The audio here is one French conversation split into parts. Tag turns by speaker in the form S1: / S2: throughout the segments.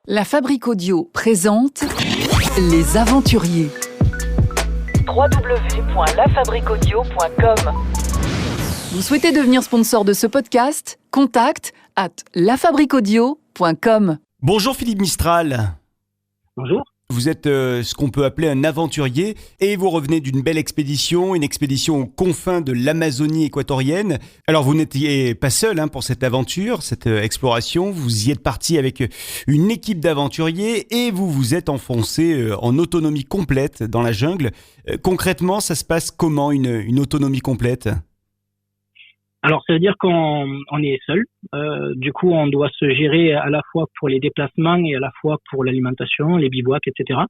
S1: La Fabrique Audio présente Les Aventuriers.
S2: www.lafabriqueaudio.com.
S1: Vous souhaitez devenir sponsor de ce podcast ? Contact @lafabriqueaudio.com.
S3: Bonjour Philippe Mistral.
S4: Bonjour.
S3: Vous êtes ce qu'on peut appeler un aventurier et vous revenez d'une belle expédition, une expédition aux confins de l'Amazonie équatorienne. Alors vous n'étiez pas seul pour cette aventure, cette exploration. Vous y êtes parti avec une équipe d'aventuriers et vous vous êtes enfoncé en autonomie complète dans la jungle. Concrètement, ça se passe comment une autonomie complète ?
S4: Alors, ça veut dire qu'on est seul. Du coup, on doit se gérer à la fois pour les déplacements et à la fois pour l'alimentation, les bivouacs, etc.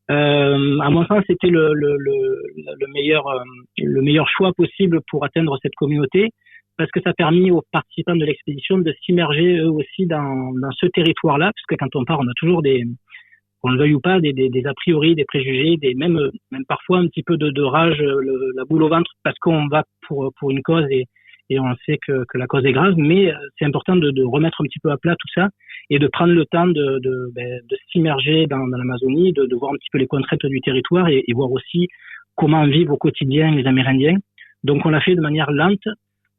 S4: À mon sens, c'était le meilleur choix possible pour atteindre cette communauté, parce que ça a permis aux participants de l'expédition de s'immerger eux aussi dans ce territoire-là, parce que quand on part, on a toujours qu'on le veuille ou pas, des a priori, des préjugés, même parfois un petit peu de rage, la boule au ventre, parce qu'on va pour une cause et on sait que la cause est grave, mais c'est important de remettre un petit peu à plat tout ça et de prendre le temps de s'immerger dans l'Amazonie, de voir un petit peu les contraintes du territoire et voir aussi comment vivent au quotidien les Amérindiens. Donc on l'a fait de manière lente,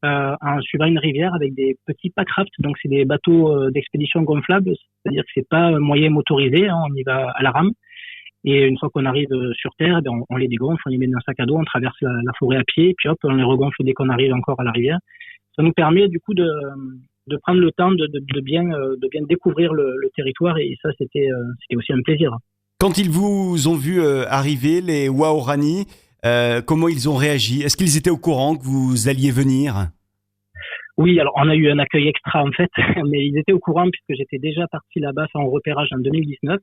S4: en suivant une rivière avec des petits packrafts, donc c'est des bateaux d'expédition gonflables, c'est-à-dire que c'est pas un moyen motorisé, on y va à la rame. Et une fois qu'on arrive sur Terre, on les dégonfle, on les met dans un sac à dos, on traverse la forêt à pied, puis hop, on les regonfle dès qu'on arrive encore à la rivière. Ça nous permet du coup de prendre le temps de bien découvrir le territoire, et ça c'était aussi un plaisir.
S3: Quand ils vous ont vu arriver, les Waorani, comment ils ont réagi ? Est-ce qu'ils étaient au courant que vous alliez venir ?
S4: Oui, alors on a eu un accueil extra en fait, mais ils étaient au courant puisque j'étais déjà parti là-bas en repérage en 2019.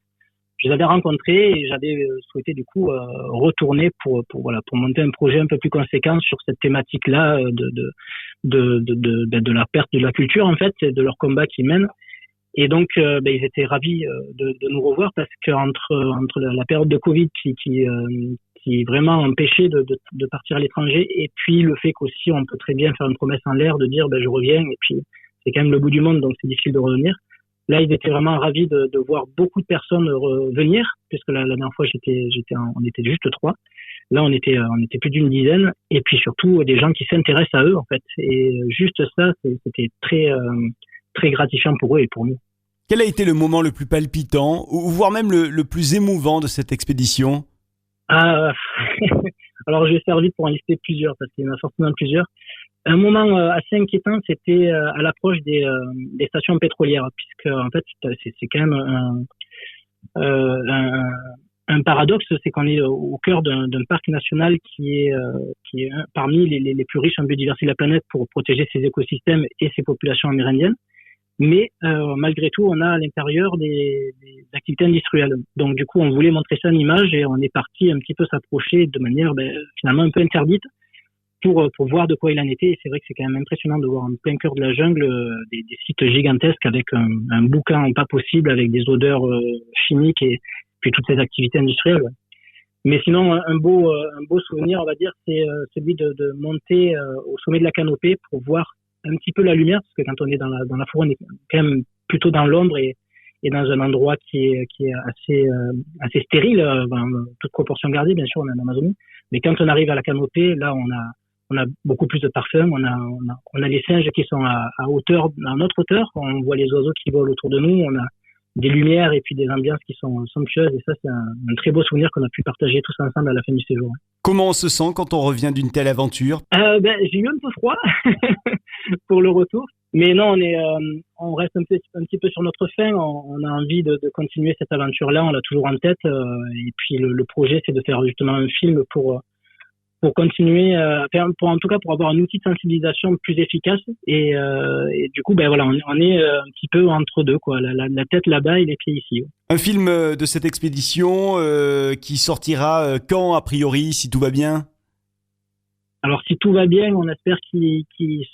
S4: Je les avais rencontrés et j'avais souhaité du coup retourner pour monter un projet un peu plus conséquent sur cette thématique-là de la perte de la culture en fait, et de leur combat qu'ils mènent. Et donc ils étaient ravis de nous revoir, parce que entre la période de Covid qui vraiment empêchait de partir à l'étranger, et puis le fait qu'aussi on peut très bien faire une promesse en l'air de dire je reviens, et puis c'est quand même le bout du monde, donc c'est difficile de revenir. Là, ils étaient vraiment ravis de voir beaucoup de personnes venir, puisque la dernière fois, on était juste 3. Là, on était plus d'une dizaine, et puis surtout des gens qui s'intéressent à eux, en fait. Et juste ça, c'était très, très gratifiant pour eux et pour nous.
S3: Quel a été le moment le plus palpitant, ou voire même le plus émouvant de cette expédition ?
S4: Alors, je vais faire vite pour en lister plusieurs, parce qu'il y en a forcément plusieurs. Un moment assez inquiétant, c'était à l'approche des stations pétrolières, puisque en fait c'est quand même un paradoxe, c'est qu'on est au cœur d'un parc national qui est parmi les plus riches en biodiversité de la planète pour protéger ses écosystèmes et ses populations amérindiennes. Mais malgré tout, on a à l'intérieur des activités industrielles. Donc du coup, on voulait montrer ça en image et on est parti un petit peu s'approcher de manière finalement un peu interdite, pour voir de quoi il en était. Et c'est vrai que c'est quand même impressionnant de voir en plein cœur de la jungle des sites gigantesques avec un boucan pas possible, avec des odeurs chimiques et puis toutes ces activités industrielles. Mais sinon, un beau souvenir, on va dire, c'est celui de monter au sommet de la canopée pour voir un petit peu la lumière, parce que quand on est dans la forêt, on est quand même plutôt dans l'ombre et dans un endroit qui est assez stérile, toute proportion gardée, bien sûr, on est en Amazonie. Mais quand on arrive à la canopée, là, on a beaucoup plus de parfums, on a les singes qui sont à notre hauteur, on voit les oiseaux qui volent autour de nous, on a des lumières et puis des ambiances qui sont somptueuses, et ça c'est un très beau souvenir qu'on a pu partager tous ensemble à la fin du séjour.
S3: Comment on se sent quand on revient d'une telle aventure ?
S4: J'ai eu un peu froid pour le retour, mais non, on reste un petit peu sur notre faim, on a envie de continuer cette aventure-là, on l'a toujours en tête, et puis le projet c'est de faire justement un film pour continuer, pour avoir un outil de sensibilisation plus efficace, et du coup, on est un petit peu entre deux, quoi, la tête là-bas et les pieds ici.
S3: Un film de cette expédition qui sortira quand, a priori, si tout va bien ?
S4: Alors, si tout va bien, on espère qu'il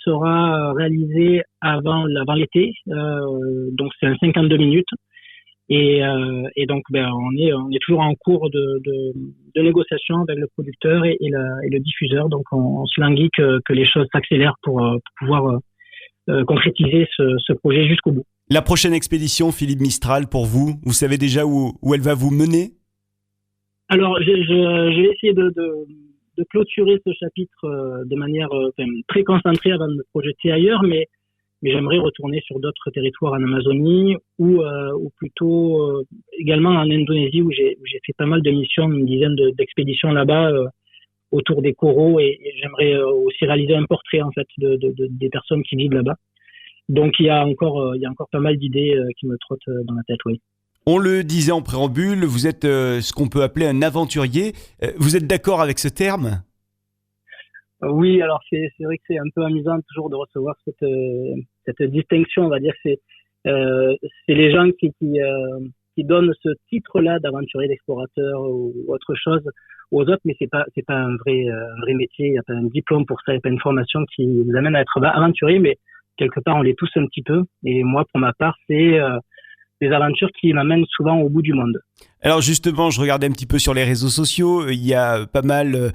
S4: sera réalisé avant l'été, donc c'est un 52 minutes. Et donc, on est toujours en cours de négociation avec le producteur et le diffuseur. Donc, on se languit que les choses s'accélèrent pour pouvoir concrétiser ce projet jusqu'au bout.
S3: La prochaine expédition, Philippe Mistral, pour vous, vous savez déjà où elle va vous mener?
S4: Alors, je vais essayer de clôturer ce chapitre de manière très concentrée avant de me projeter ailleurs, mais j'aimerais retourner sur d'autres territoires en Amazonie ou plutôt également en Indonésie où j'ai fait pas mal de missions, une dizaine d'expéditions là-bas autour des coraux et j'aimerais aussi réaliser un portrait en fait des personnes qui vivent là-bas. Donc il y a encore pas mal d'idées qui me trottent dans la tête, oui.
S3: On le disait en préambule, vous êtes ce qu'on peut appeler un aventurier. Vous êtes d'accord avec ce terme?
S4: Oui, alors c'est vrai que c'est un peu amusant toujours de recevoir cette distinction, on va dire. C'est les gens qui donnent ce titre-là d'aventurier, d'explorateur ou autre chose aux autres, mais c'est pas un vrai métier. Il n'y a pas un diplôme pour ça, il n'y a pas une formation qui vous amène à être aventurier, mais quelque part on l'est tous un petit peu. Et moi, pour ma part, c'est des aventures qui m'amènent souvent au bout du monde.
S3: Alors justement, je regardais un petit peu sur les réseaux sociaux, il y a pas mal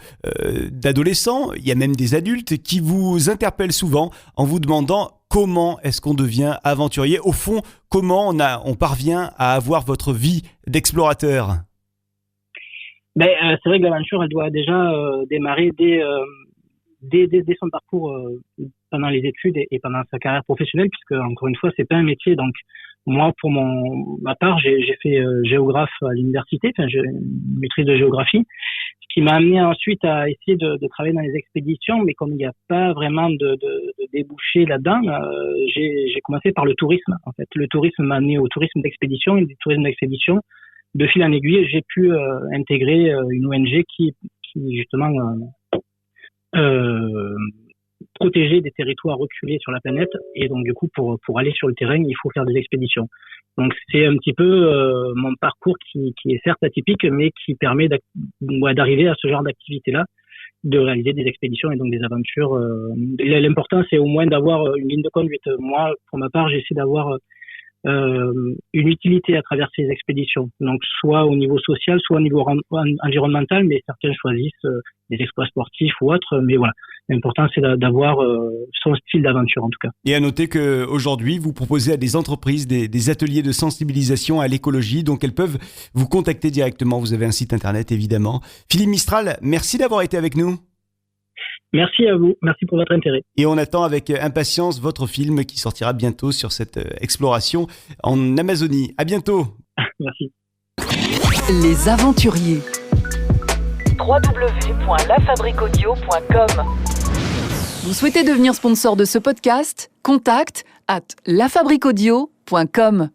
S3: d'adolescents, il y a même des adultes qui vous interpellent souvent en vous demandant comment est-ce qu'on devient aventurier. Au fond, comment on parvient à avoir votre vie d'explorateur?
S4: C'est vrai que l'aventure, elle doit déjà démarrer dès son parcours pendant les études et pendant sa carrière professionnelle, puisque encore une fois, c'est pas un métier. Donc moi, pour ma part, j'ai fait géographe à l'université, j'ai une maîtrise de géographie, ce qui m'a amené ensuite à essayer de travailler dans les expéditions, mais comme il n'y a pas vraiment de débouché là-dedans, j'ai commencé par le tourisme. En fait, le tourisme m'a amené au tourisme d'expédition et du tourisme d'expédition. De fil en aiguille, j'ai pu intégrer une ONG qui justement protéger des territoires reculés sur la planète, et donc du coup pour aller sur le terrain il faut faire des expéditions. Donc c'est un petit peu mon parcours qui est certes atypique mais qui permet d'arriver à ce genre d'activité là, de réaliser des expéditions et donc des aventures. L'important c'est au moins d'avoir une ligne de conduite. Moi pour ma part j'essaie d'avoir une utilité à travers ces expéditions, donc soit au niveau social, soit au niveau environnemental, mais certains choisissent des exploits sportifs ou autres, mais voilà, l'important c'est d'avoir son style d'aventure en tout cas.
S3: Et à noter qu'aujourd'hui vous proposez à des entreprises des ateliers de sensibilisation à l'écologie, donc elles peuvent vous contacter directement, vous avez un site internet évidemment. Philippe Mistral, merci d'avoir été avec nous.
S4: Merci à vous, merci pour votre intérêt.
S3: Et on attend avec impatience votre film qui sortira bientôt sur cette exploration en Amazonie. À bientôt.
S4: Merci.
S1: Les aventuriers.
S2: www.lafabriquaudio.com.
S1: Vous souhaitez devenir sponsor de ce podcast? Contact @lafabriquaudio.com.